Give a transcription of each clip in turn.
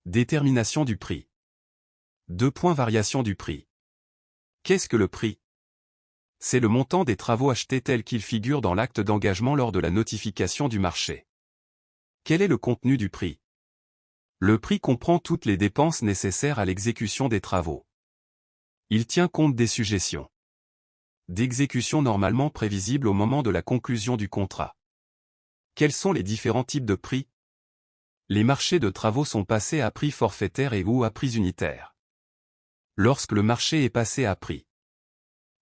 Détermination du prix. 2 points. Variation du prix. Qu'est-ce que le prix? C'est le montant des travaux achetés tel qu'il figure dans l'acte d'engagement lors de la notification du marché. Quel est le contenu du prix? Le prix comprend toutes les dépenses nécessaires à l'exécution des travaux. Il tient compte des sujétions d'exécution normalement prévisibles au moment de la conclusion du contrat. Quels sont les différents types de prix? Les marchés de travaux sont passés à prix forfaitaire et ou à prix unitaire. Lorsque le marché est passé à prix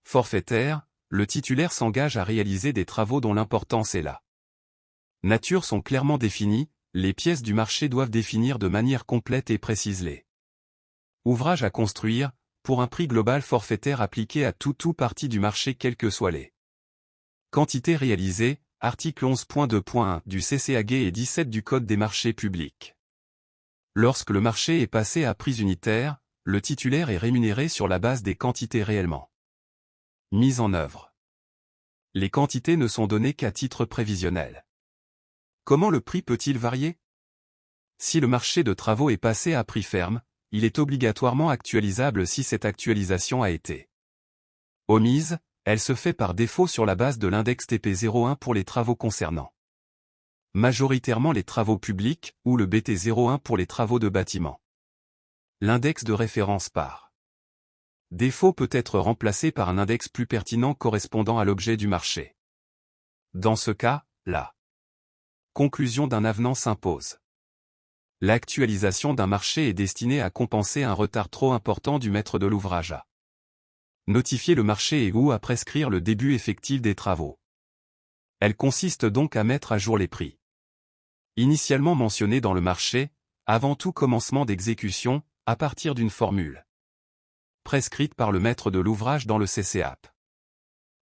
forfaitaire, le titulaire s'engage à réaliser des travaux dont l'importance et la nature sont clairement définies. Les pièces du marché doivent définir de manière complète et précise les ouvrages à construire, pour un prix global forfaitaire appliqué à toute ou partie du marché quelles que soient les quantités réalisées, article 11.2.1 du CCAG et 17 du Code des marchés publics. Lorsque le marché est passé à prix unitaire, le titulaire est rémunéré sur la base des quantités réellement mises en œuvre. Les quantités ne sont données qu'à titre prévisionnel. Comment le prix peut-il varier? Si le marché de travaux est passé à prix ferme, il est obligatoirement actualisable. Si cette actualisation a été omise, elle se fait par défaut sur la base de l'index TP01 pour les travaux concernant majoritairement les travaux publics, ou le BT01 pour les travaux de bâtiment. L'index de référence par défaut peut être remplacé par un index plus pertinent correspondant à l'objet du marché. Dans ce cas, la conclusion d'un avenant s'impose. L'actualisation d'un marché est destinée à compenser un retard trop important du maître de l'ouvrage à notifier le marché et ou à prescrire le début effectif des travaux. Elle consiste donc à mettre à jour les prix initialement mentionnés dans le marché, avant tout commencement d'exécution, à partir d'une formule prescrite par le maître de l'ouvrage dans le CCAP.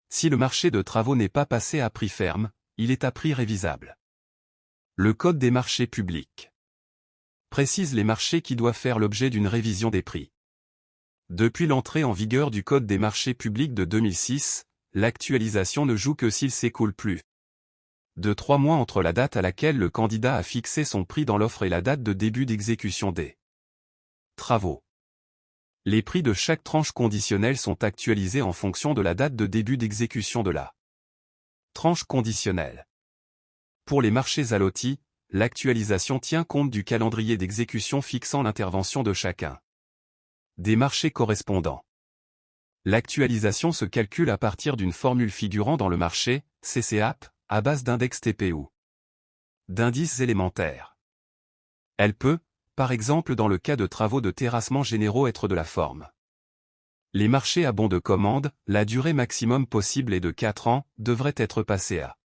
Si le marché de travaux n'est pas passé à prix ferme, il est à prix révisable. Le Code des marchés publics précise les marchés qui doivent faire l'objet d'une révision des prix. Depuis l'entrée en vigueur du Code des marchés publics de 2006, l'actualisation ne joue que s'il s'écoule plus de 3 mois entre la date à laquelle le candidat a fixé son prix dans l'offre et la date de début d'exécution des travaux. Les prix de chaque tranche conditionnelle sont actualisés en fonction de la date de début d'exécution de la tranche conditionnelle. Pour les marchés allotis, l'actualisation tient compte du calendrier d'exécution fixant l'intervention de chacun des marchés correspondants. L'actualisation se calcule à partir d'une formule figurant dans le marché, CCAP, à base d'index TP ou d'indices élémentaires. Elle peut, par exemple dans le cas de travaux de terrassement généraux, être de la forme. Les marchés à bons de commande, la durée maximum possible est de 4 ans, devraient être passés à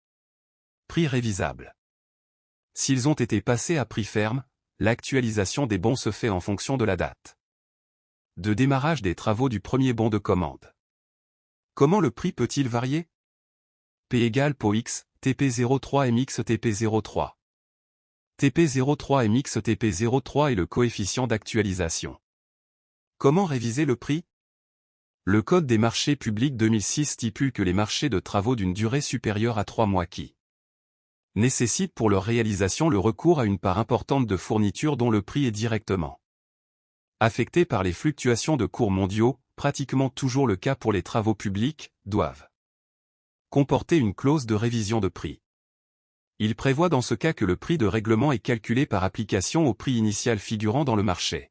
prix révisable. S'ils ont été passés à prix ferme, l'actualisation des bons se fait en fonction de la date de démarrage des travaux du premier bon de commande. Comment le prix peut-il varier? P égale PO X, TP03 MX TP03. TP03 MX TP03 est le coefficient d'actualisation. Comment réviser le prix? Le Code des marchés publics 2006 stipule que les marchés de travaux d'une durée supérieure à 3 mois qui nécessitent pour leur réalisation le recours à une part importante de fournitures dont le prix est directement affecté par les fluctuations de cours mondiaux, pratiquement toujours le cas pour les travaux publics, doivent comporter une clause de révision de prix. Il prévoit dans ce cas que le prix de règlement est calculé par application au prix initial figurant dans le marché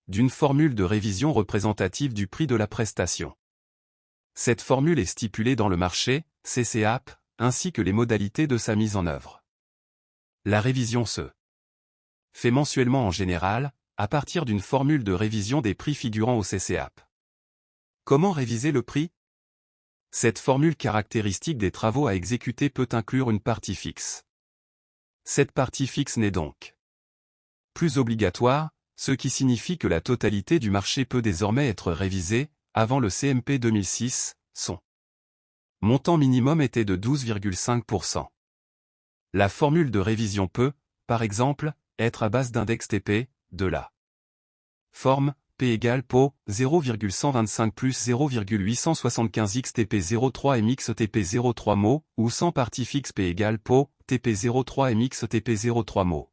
d'une formule de révision représentative du prix de la prestation. Cette formule est stipulée dans le marché, CCAP, ainsi que les modalités de sa mise en œuvre. La révision se fait mensuellement en général, à partir d'une formule de révision des prix figurant au CCAP. Comment réviser le prix? Cette formule caractéristique des travaux à exécuter peut inclure une partie fixe. Cette partie fixe n'est donc plus obligatoire, ce qui signifie que la totalité du marché peut désormais être révisée. Avant le CMP 2006, son montant minimum était de 12,5%. La formule de révision peut, par exemple, être à base d'index TP, de la forme P égale PO 0,125 plus 0,875 XTP03 MX TP03 mot, ou sans partie fixe P égale PO TP03 MX TP03 mot.